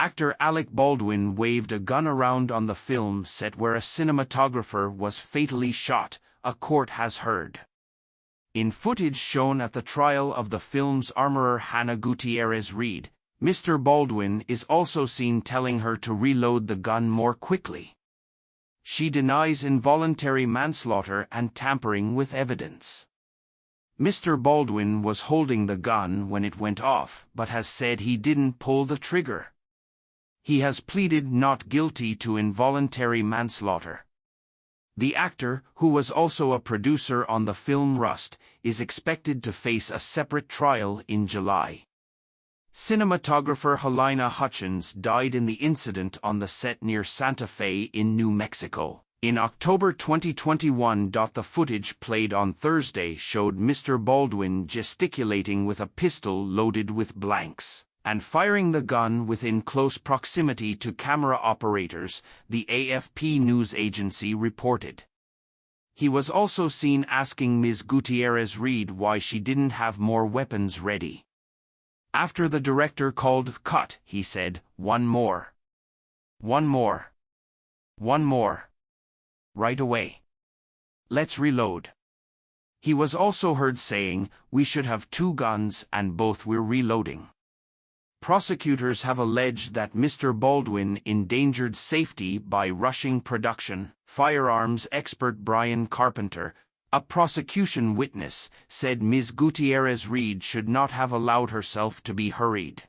Actor Alec Baldwin waved a gun around on the film set where a cinematographer was fatally shot, a court has heard. In footage shown at the trial of the film's armourer Hannah Gutierrez-Reed, Mr. Baldwin is also seen telling her to reload the gun more quickly. She denies involuntary manslaughter and tampering with evidence. Mr. Baldwin was holding the gun when it went off, but has said he didn't pull the trigger. He has pleaded not guilty to involuntary manslaughter. The actor, who was also a producer on the film Rust, is expected to face a separate trial in July. Cinematographer Halyna Hutchins died in the incident on the set near Santa Fe in New Mexico. In October 2021, the footage played on Thursday showed Mr. Baldwin gesticulating with a pistol loaded with blanks and firing the gun within close proximity to camera operators, the AFP news agency reported. He was also seen asking Ms. Gutierrez-Reed why she didn't have more weapons ready. After the director called cut, he said, "One more. One more. One more. Right away. Let's reload." He was also heard saying, "We should have two guns and both we're reloading." Prosecutors have alleged that Mr. Baldwin endangered safety by rushing production. Firearms expert Brian Carpenter, a prosecution witness, said Ms. Gutierrez-Reed should not have allowed herself to be hurried.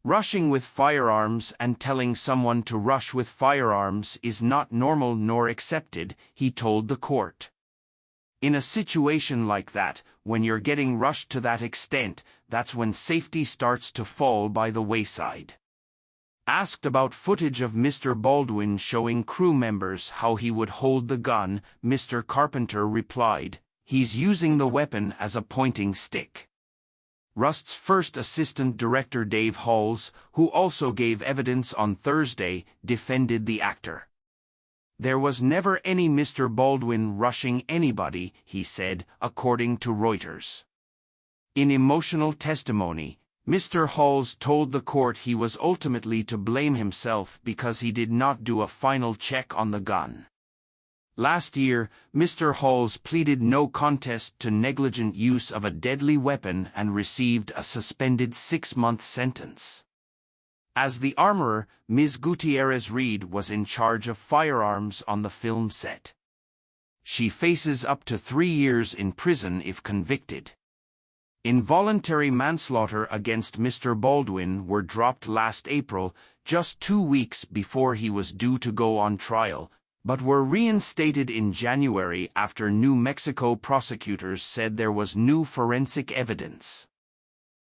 Rushing with firearms and telling someone to rush with firearms is not normal nor accepted, he told the court. In a situation like that, when you're getting rushed to that extent, that's when safety starts to fall by the wayside. Asked about footage of Mr. Baldwin showing crew members how he would hold the gun, Mr. Carpenter replied, "He's using the weapon as a pointing stick." Rust's first assistant director Dave Halls, who also gave evidence on Thursday, defended the actor. "There was never any Mr. Baldwin rushing anybody," he said, according to Reuters. In emotional testimony, Mr. Halls told the court he was ultimately to blame himself because he did not do a final check on the gun. Last year, Mr. Halls pleaded no contest to negligent use of a deadly weapon and received a suspended 6-month sentence. As the armourer, Ms. Gutierrez-Reed was in charge of firearms on the film set. She faces up to 3 years in prison if convicted. Involuntary manslaughter against Mr. Baldwin were dropped last April, just 2 weeks before he was due to go on trial, but were reinstated in January after New Mexico prosecutors said there was new forensic evidence.